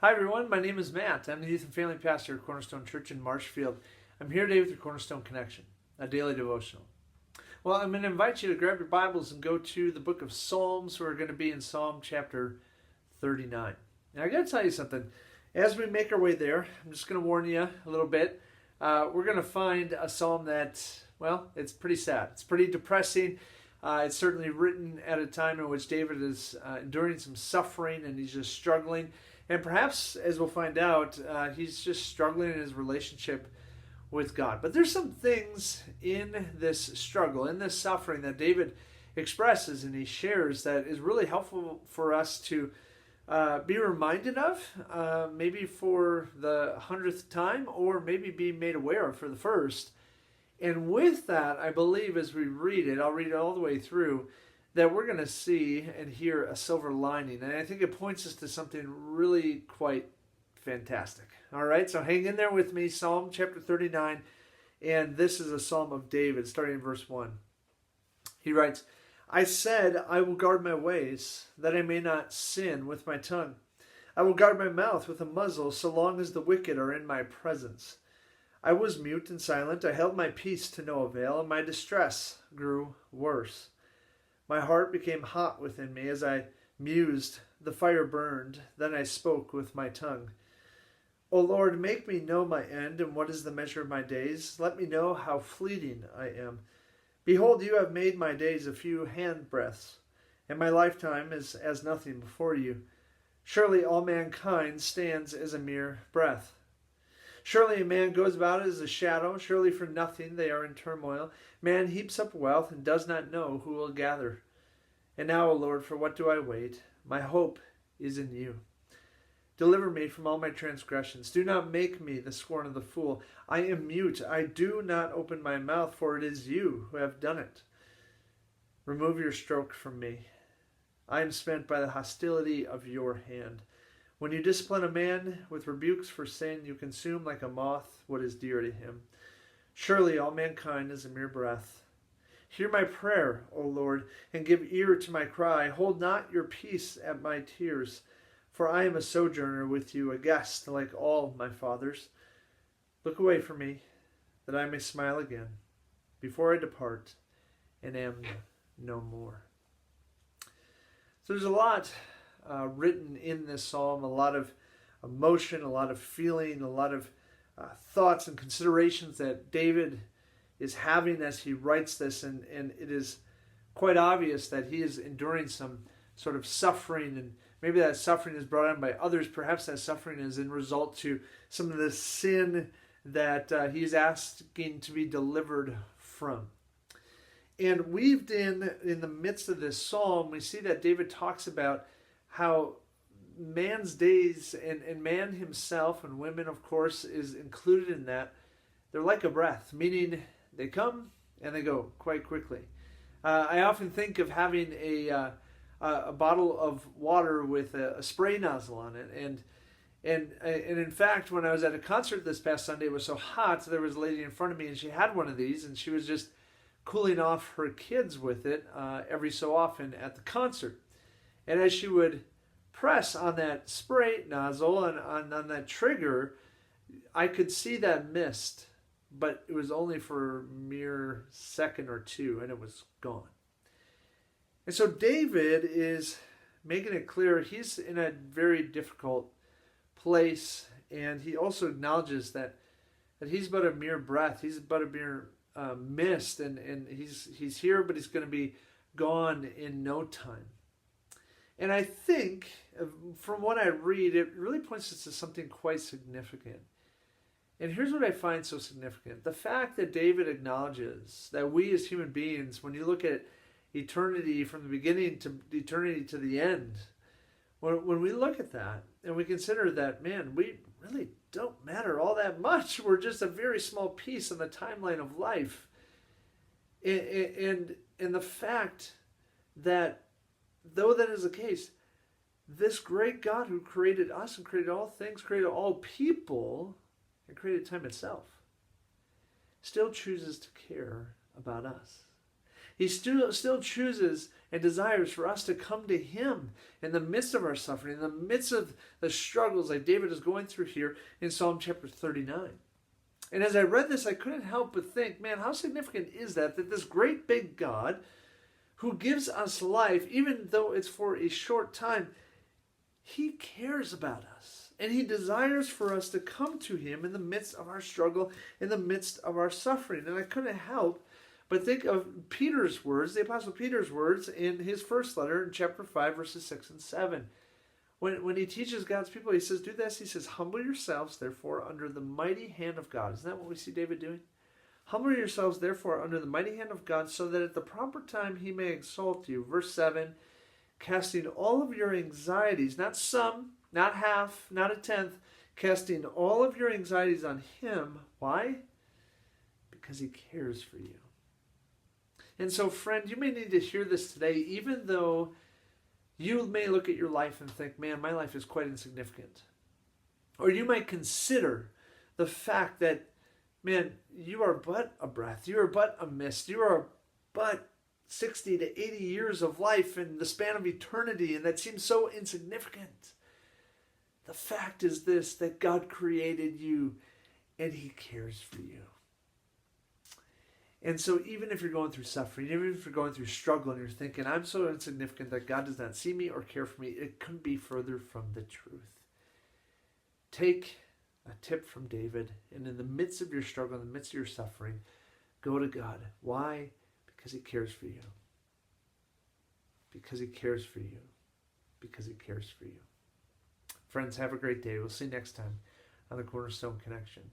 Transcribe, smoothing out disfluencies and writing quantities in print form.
Hi everyone, my name is Matt. I'm the youth and family pastor at Cornerstone Church in Marshfield. I'm here today with your Cornerstone Connection, a daily devotional. Well, I'm going to invite you to grab your Bibles and go to the book of Psalms. We're going to be in Psalm chapter 39. Now I got to tell you something. As we make our way there, I'm just going to warn you a little bit. We're going to find a psalm that, well, it's pretty sad. It's pretty depressing. It's certainly written at a time in which David is enduring some suffering and he's just struggling. And perhaps, as we'll find out, he's just struggling in his relationship with God. But there's some things in this struggle, in this suffering that David expresses and he shares that is really helpful for us to be reminded of, maybe for the 100th time, or maybe be made aware of for the first. And with that, I believe as we read it, I'll read it all the way through, that we're going to see and hear a silver lining. And I think it points us to something really quite fantastic. All right, so hang in there with me, Psalm chapter 39. And this is a psalm of David, starting in verse 1. He writes, I said, I will guard my ways, that I may not sin with my tongue. I will guard my mouth with a muzzle, so long as the wicked are in my presence. I was mute and silent. I held my peace to no avail, and my distress grew worse. My heart became hot within me as I mused. The fire burned. Then I spoke with my tongue. O Lord, make me know my end and what is the measure of my days. Let me know how fleeting I am. Behold, you have made my days a few handbreadths, and my lifetime is as nothing before you. Surely all mankind stands as a mere breath. Surely a man goes about as a shadow. Surely for nothing they are in turmoil. Man heaps up wealth and does not know who will gather. And now, O Lord, for what do I wait? My hope is in you. Deliver me from all my transgressions. Do not make me the scorn of the fool. I am mute. I do not open my mouth, for it is you who have done it. Remove your stroke from me. I am spent by the hostility of your hand. When you discipline a man with rebukes for sin, you consume like a moth what is dear to him. Surely all mankind is a mere breath. Hear my prayer, O Lord, and give ear to my cry. Hold not your peace at my tears, for I am a sojourner with you, a guest like all my fathers. Look away from me, that I may smile again, before I depart and am no more. So there's a lot written in this psalm, a lot of emotion, a lot of feeling, a lot of thoughts and considerations that David is having as he writes this, and it is quite obvious that he is enduring some sort of suffering, and maybe that suffering is brought on by others. Perhaps that suffering is in result to some of the sin that he is asking to be delivered from. And weaved in the midst of this psalm, we see that David talks about how man's days, and man himself, and women, of course, is included in that. They're like a breath, meaning they come and they go quite quickly. I often think of having a bottle of water with a spray nozzle on it, and in fact, when I was at a concert this past Sunday, it was so hot. So there was a lady in front of me, and she had one of these, and she was just cooling off her kids with it every so often at the concert. And as she would press on that spray nozzle and on that trigger, I could see that mist, but it was only for a mere second or two, and it was gone. And so David is making it clear he's in a very difficult place, and he also acknowledges that he's but a mere breath. He's but a mere mist, and he's here, but he's going to be gone in no time. And I think, from what I read, it really points us to something quite significant. And here's what I find so significant. The fact that David acknowledges that we as human beings, when you look at eternity from the beginning to eternity to the end, when we look at that and we consider that, man, we really don't matter all that much. We're just a very small piece in the timeline of life. And the fact that, though that is the case, this great God who created us and created all things, created all people, and created time itself, still chooses to care about us. He still chooses and desires for us to come to him in the midst of our suffering, in the midst of the struggles like David is going through here in Psalm chapter 39. And as I read this, I couldn't help but think, man, how significant is that this great big God who gives us life, even though it's for a short time, he cares about us. And he desires for us to come to him in the midst of our struggle, in the midst of our suffering. And I couldn't help but think of Peter's words, the Apostle Peter's words in his first letter in chapter 5, verses 6 and 7. When he teaches God's people, he says, do this. He says, humble yourselves, therefore, under the mighty hand of God. Isn't that what we see David doing? Humble yourselves, therefore, under the mighty hand of God, so that at the proper time he may exalt you. Verse 7, casting all of your anxieties, not some, not half, not a tenth, casting all of your anxieties on him. Why? Because he cares for you. And so, friend, you may need to hear this today, even though you may look at your life and think, man, my life is quite insignificant. Or you might consider the fact that, man, you are but a breath. You are but a mist. You are but 60 to 80 years of life in the span of eternity, and that seems so insignificant. The fact is this, that God created you, and he cares for you. And so even if you're going through suffering, even if you're going through struggle and you're thinking, I'm so insignificant that God does not see me or care for me, it couldn't be further from the truth. Take a tip from David, and in the midst of your struggle, in the midst of your suffering, go to God. Why? Because he cares for you. Because he cares for you. Because he cares for you. Friends, have a great day. We'll see you next time on the Cornerstone Connection.